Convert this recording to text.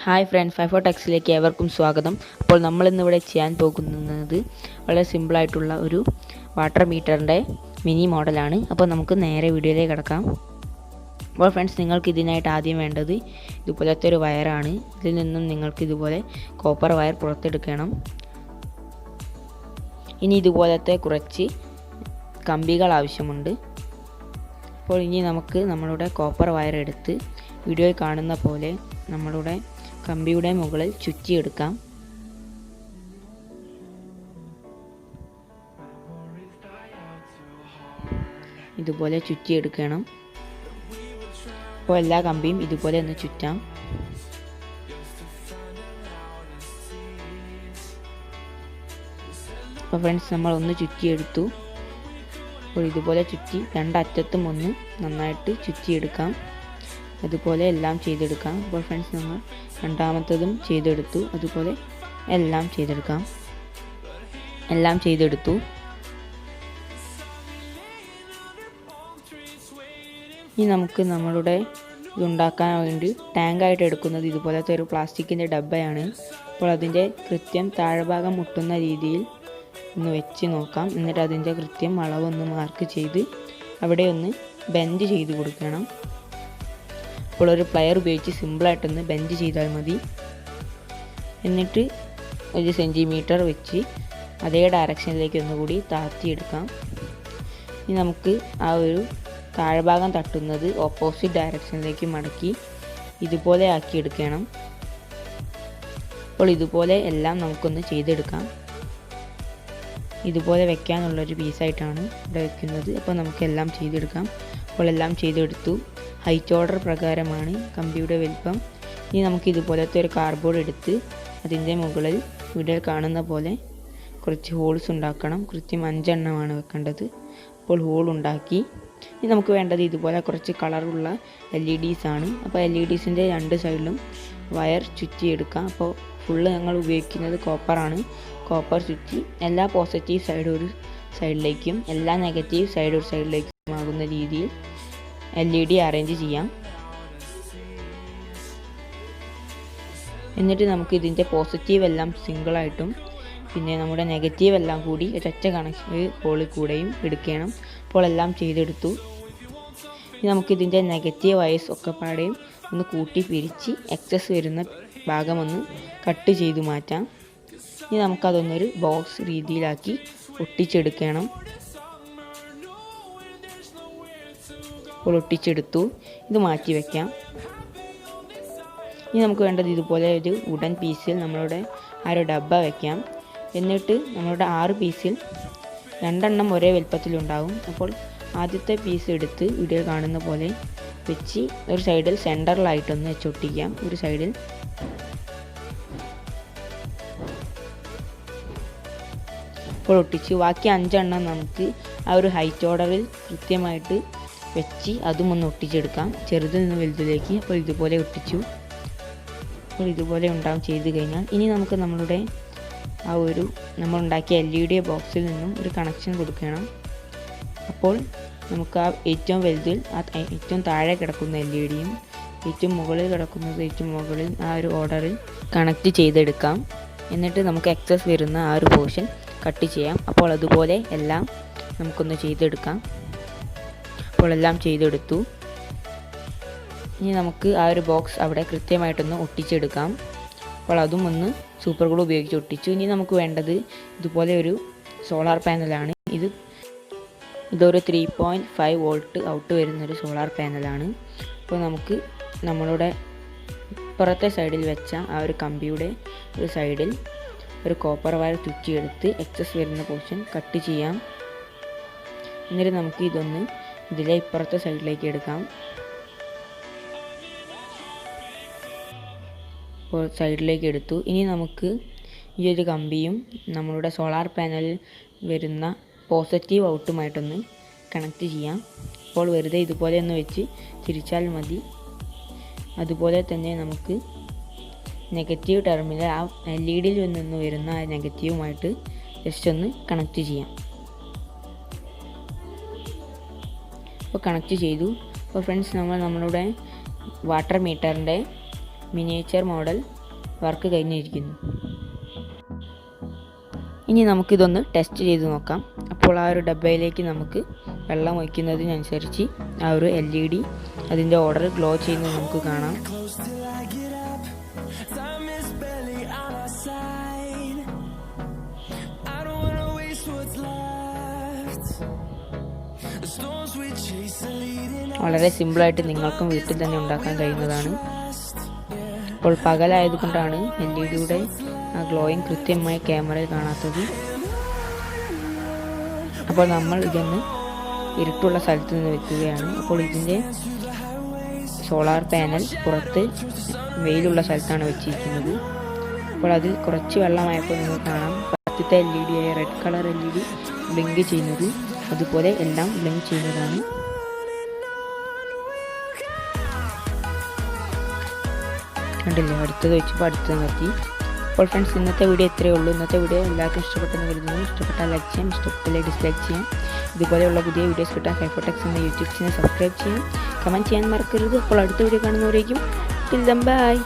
Hi friends, ഫൈഫോ ടെക്സിലേക്ക് ഏവർക്കും സ്വാഗതം. അപ്പോൾ നമ്മളിന്നിവിടെ ചെയ്യാൻ പോകുന്നത് വളരെ സിമ്പിളായിട്ടുള്ള ഒരു വാട്ടർ മീറ്ററിൻ്റെ മിനി മോഡലാണ്. അപ്പോൾ നമുക്ക് നേരെ വീഡിയോയിലേക്ക് കിടക്കാം. അപ്പോൾ ഫ്രണ്ട്സ്, നിങ്ങൾക്ക് ഇതിനായിട്ട് ആദ്യം വേണ്ടത് ഇതുപോലത്തെ ഒരു വയറാണ്. ഇതിൽ നിന്നും നിങ്ങൾക്ക് ഇതുപോലെ കോപ്പർ വയർ പുറത്തെടുക്കണം. ഇനി ഇതുപോലത്തെ കുറച്ച് കമ്പികൾ ആവശ്യമുണ്ട്. അപ്പോൾ ഇനി നമുക്ക് നമ്മളുടെ കോപ്പർ വയർ എടുത്ത് വീഡിയോയിൽ കാണുന്ന പോലെ നമ്മളുടെ കമ്പിയുടെ മുകളിൽ ചുറ്റിയെടുക്കാം. ഇതുപോലെ ചുറ്റിയെടുക്കണം. അപ്പോൾ എല്ലാ കമ്പിയും ഇതുപോലെ ഒന്ന് ചുറ്റാം. അപ്പോൾ ഫ്രണ്ട്സ്, നമ്മൾ ഒന്ന് ചുറ്റിയെടുത്തു. അപ്പോൾ ഇതുപോലെ ചുറ്റി രണ്ടറ്റത്തും ഒന്ന് നന്നായിട്ട് ചുറ്റിയെടുക്കാം. അതുപോലെ എല്ലാം ചെയ്തെടുക്കാം. അപ്പോൾ ഫ്രണ്ട്സ്, നമ്മൾ രണ്ടാമത്തതും ചെയ്തെടുത്തു. അതുപോലെ എല്ലാം ചെയ്തെടുത്തു. ഇനി നമുക്ക് നമ്മളുടെ ഇതുണ്ടാക്കാൻ വേണ്ടി ടാങ്കായിട്ട് എടുക്കുന്നത് ഇതുപോലത്തെ ഒരു പ്ലാസ്റ്റിക്കിൻ്റെ ഡബ്ബയാണ്. അപ്പോൾ അതിൻ്റെ കൃത്യം താഴ്ഭാഗം മുട്ടുന്ന രീതിയിൽ ഒന്ന് വെച്ച് നോക്കാം. എന്നിട്ട് അതിൻ്റെ കൃത്യം അളവൊന്ന് മാർക്ക് ചെയ്ത് അവിടെ ഒന്ന് ബെൻഡ് ചെയ്ത് കൊടുക്കണം. അപ്പോൾ ഒരു പ്ലയർ ഉപയോഗിച്ച് സിമ്പിളായിട്ടൊന്ന് ബെൻഡ് ചെയ്താൽ മതി. എന്നിട്ട് 1 സെൻറ്റിമീറ്റർ വെച്ച് അതേ ഡയറക്ഷനിലേക്ക് ഒന്നുകൂടി താഴ്ത്തിയെടുക്കാം. ഇനി നമുക്ക് ആ ഒരു താഴ്ഭാഗം തട്ടുന്നത് ഓപ്പോസിറ്റ് ഡയറക്ഷനിലേക്ക് മടക്കി ഇതുപോലെ ആക്കിയെടുക്കണം. അപ്പോൾ ഇതുപോലെ എല്ലാം നമുക്കൊന്ന് ചെയ്തെടുക്കാം. ഇതുപോലെ വെക്കാനുള്ളൊരു പീസായിട്ടാണ് ഇവിടെ വെക്കുന്നത്. അപ്പോൾ നമുക്ക് എല്ലാം ചെയ്തെടുക്കാം. അപ്പോൾ എല്ലാം ചെയ്തെടുത്തു. ഹൈറ്റ് ഓർഡർ പ്രകാരമാണ് കമ്പിയുടെ വലിപ്പം. ഇനി നമുക്ക് ഇതുപോലത്തെ ഒരു കാർഡ്ബോർഡ് എടുത്ത് അതിൻ്റെ മുകളിൽ വീഡിയോയിൽ കാണുന്ന പോലെ കുറച്ച് ഹോൾസ് ഉണ്ടാക്കണം. കൃത്യം 5 എണ്ണമാണ് വെക്കേണ്ടത്. അപ്പോൾ ഹോൾ ഉണ്ടാക്കി. ഇനി നമുക്ക് വേണ്ടത് ഇതുപോലെ കുറച്ച് കളറുള്ള LEDs ആണ്. അപ്പോൾ LEDസിൻ്റെ 2 സൈഡിലും വയർ ചുറ്റിയെടുക്കാം. അപ്പോൾ ഫുള്ള് ഞങ്ങൾ ഉപയോഗിക്കുന്നത് കോപ്പറാണ്. കോപ്പർ ചുറ്റി എല്ലാ പോസിറ്റീവ് സൈഡ് ഒരു സൈഡിലേക്കും എല്ലാ നെഗറ്റീവ് സൈഡ് ഒരു സൈഡിലേക്കും ആകുന്ന രീതിയിൽ LED അറേഞ്ച് ചെയ്യാം. എന്നിട്ട് നമുക്ക് ഇതിൻ്റെ പോസിറ്റീവ് എല്ലാം സിംഗിളായിട്ടും പിന്നെ നമ്മുടെ നെഗറ്റീവ് എല്ലാം കൂടി ഒരൊറ്റ കണക്ഷൻ ഹോളിൽ കൂടെയും എടുക്കണം. അപ്പോൾ എല്ലാം ചെയ്തെടുത്തു. ഇനി നമുക്കിതിൻ്റെ നെഗറ്റീവ് വയർസ് ഒക്കെ പാടെയും ഒന്ന് കൂട്ടി പിരിച്ച് എക്സസ് വരുന്ന ഭാഗമൊന്ന് കട്ട് ചെയ്ത് മാറ്റാം. ഇനി നമുക്കതൊന്നൊരു ബോക്സ് രീതിയിലാക്കി ഒട്ടിച്ചെടുക്കണം. അപ്പോൾ ഒട്ടിച്ചെടുത്തു. ഇത് മാറ്റി വയ്ക്കാം. ഇനി നമുക്ക് വേണ്ടത് ഇതുപോലെ ഒരു വുഡൻ പീസിൽ നമ്മളുടെ ആ ഒരു ഡബ്ബ വയ്ക്കാം. എന്നിട്ട് നമ്മളുടെ 6 പീസിൽ 2 എണ്ണം ഒരേ വലുപ്പത്തിലുണ്ടാകും. അപ്പോൾ ആദ്യത്തെ പീസ് എടുത്ത് വീഡിയോയിൽ കാണുന്ന പോലെ വെച്ച് ഒരു സൈഡിൽ സെൻറ്ററിലായിട്ടൊന്ന് വെച്ചൊട്ടിക്കാം. ഒരു സൈഡിൽ അപ്പോൾ ഒട്ടിച്ച് ബാക്കി 5 എണ്ണം നമുക്ക് ആ ഒരു ഹൈറ്റ് ഓർഡറിൽ കൃത്യമായിട്ട് വെച്ച് അതും ഒന്ന് ഒട്ടിച്ചെടുക്കാം, ചെറുതിൽ നിന്ന് വലുതിലേക്ക്. അപ്പോൾ ഇതുപോലെ ഒട്ടിച്ചു. അപ്പോൾ ഇതുപോലെ ഉണ്ടാവും ചെയ്ത് കഴിഞ്ഞാൽ ഇനി നമുക്ക് നമ്മളുടെ ആ ഒരു നമ്മളുണ്ടാക്കിയ LED ബോക്സിൽ നിന്നും ഒരു കണക്ഷൻ കൊടുക്കണം. അപ്പോൾ നമുക്ക് ആ ഏറ്റവും വലുതിൽ ഏറ്റവും താഴെ കിടക്കുന്ന LEDയും ഏറ്റവും മുകളിൽ കിടക്കുന്നത് ഏറ്റവും മുകളിൽ ആ ഒരു ഓർഡറിൽ കണക്റ്റ് ചെയ്തെടുക്കാം. എന്നിട്ട് നമുക്ക് എക്സസ് വരുന്ന ആ ഒരു പോർഷൻ കട്ട് ചെയ്യാം. അപ്പോൾ അതുപോലെ എല്ലാം നമുക്കൊന്ന് ചെയ്തെടുക്കാം. അപ്പോൾ എല്ലാം ചെയ്തെടുത്തു. ഇനി നമുക്ക് ആ ഒരു ബോക്സ് അവിടെ കൃത്യമായിട്ടൊന്ന് ഒട്ടിച്ചെടുക്കാം. അപ്പോൾ അതും ഒന്ന് സൂപ്പർ ഗ്ലൂ ഉപയോഗിച്ച് ഒട്ടിച്ചു. ഇനി നമുക്ക് വേണ്ടത് ഇതുപോലെ ഒരു സോളാർ പാനലാണ്. ഇതൊരു 3.5 വോൾട്ട് ഔട്ട് വരുന്നൊരു സോളാർ പാനലാണ്. അപ്പോൾ നമുക്ക് നമ്മളുടെ പുറത്തെ സൈഡിൽ വെച്ച ആ ഒരു കമ്പിയുടെ ഒരു സൈഡിൽ ഒരു കോപ്പർ വയർ ചുറ്റിയെടുത്ത് എക്സസ് വരുന്ന പോർഷൻ കട്ട് ചെയ്യാം. എന്നിട്ട് നമുക്ക് ഇതൊന്ന് ഇതിലെ ഇപ്പുറത്തെ സൈഡിലേക്ക് എടുക്കാം. അപ്പോൾ സൈഡിലേക്ക് എടുത്തു. ഇനി നമുക്ക് ഈ ഒരു കമ്പിയും നമ്മളുടെ സോളാർ പാനലിൽ വരുന്ന പോസിറ്റീവ് ഔട്ടുമായിട്ടൊന്ന് കണക്റ്റ് ചെയ്യാം. അപ്പോൾ വെറുതെ ഇതുപോലെ ഒന്ന് വെച്ച് തിരിച്ചാൽ മതി. അതുപോലെ തന്നെ നമുക്ക് നെഗറ്റീവ് ടെർമിനൽ ആ LEDയിൽ നിന്ന് വരുന്ന ആ നെഗറ്റീവുമായിട്ട് ജസ്റ്റ് ഒന്ന് കണക്റ്റ് ചെയ്യാം. അപ്പോൾ കണക്റ്റ് ചെയ്തു. അപ്പോൾ ഫ്രണ്ട്സ്, നമ്മളുടെ വാട്ടർ മീറ്ററിൻ്റെ മിനിയേച്ചർ മോഡൽ വർക്ക് കഴിഞ്ഞിരിക്കുന്നു. ഇനി നമുക്കിതൊന്ന് ടെസ്റ്റ് ചെയ്ത് നോക്കാം. അപ്പോൾ ആ ഒരു ഡബ്ബയിലേക്ക് നമുക്ക് വെള്ളം ഒഴിക്കുന്നതിനനുസരിച്ച് ആ ഒരു LED അതിൻ്റെ ഓർഡർ ഗ്ലോ ചെയ്യുന്നത് നമുക്ക് കാണാം. വളരെ സിമ്പിളായിട്ട് നിങ്ങൾക്കും വീട്ടിൽ തന്നെ ഉണ്ടാക്കാൻ കഴിയുന്നതാണ്. അപ്പോൾ പകലായതുകൊണ്ടാണ് LED ആ ഗ്ലോയിങ് കൃത്യമായി ക്യാമറയിൽ കാണാത്തത്. അപ്പോൾ നമ്മൾ ഇതൊന്ന് ഇരുട്ടുള്ള സ്ഥലത്ത് നിന്ന് വെക്കുകയാണ്. അപ്പോൾ ഇതിൻ്റെ സോളാർ പാനൽ പുറത്ത് വെയിലുള്ള സ്ഥലത്താണ് വെച്ചിരിക്കുന്നത്. അപ്പോൾ അതിൽ കുറച്ച് വെള്ളമായപ്പോൾ നിങ്ങൾക്ക് കാണാം പത്തിത്തെ LED ആയ റെഡ് കളർ LED ബ്ലിങ്ക് ചെയ്യുന്നത്. അതുപോലെ എല്ലാം ബ്ലിങ്ക് ചെയ്യുന്നതാണ്. കണ്ടില്ലേ, അടുത്തത് വെച്ചപ്പോൾ അടുത്തത് കത്തി. അപ്പോൾ ഫ്രണ്ട്സ്, ഇന്നത്തെ വീഡിയോ ഇത്രയേ ഉള്ളൂ. ഇന്നത്തെ വീഡിയോ എല്ലാവർക്കും ഇഷ്ടപ്പെട്ടെന്ന് കരുതുന്നു. ഇഷ്ടപ്പെട്ടാൽ ലൈക്ക് ചെയ്യാം, ഇഷ്ടപ്പെട്ടില്ലേ ഡിസ്ലൈക്ക് ചെയ്യാം. ഇതുപോലെയുള്ള പുതിയ വീഡിയോസ് കിട്ടാൻ കൈഫോടെക്സ് എന്ന യൂട്യൂബ് ചാനൽ സബ്സ്ക്രൈബ് ചെയ്യാം, കമൻറ്റ് ചെയ്യാൻ മറക്കരുത്. അപ്പോൾ അടുത്ത വീഡിയോ കാണുന്നവരേക്കും ബൈ.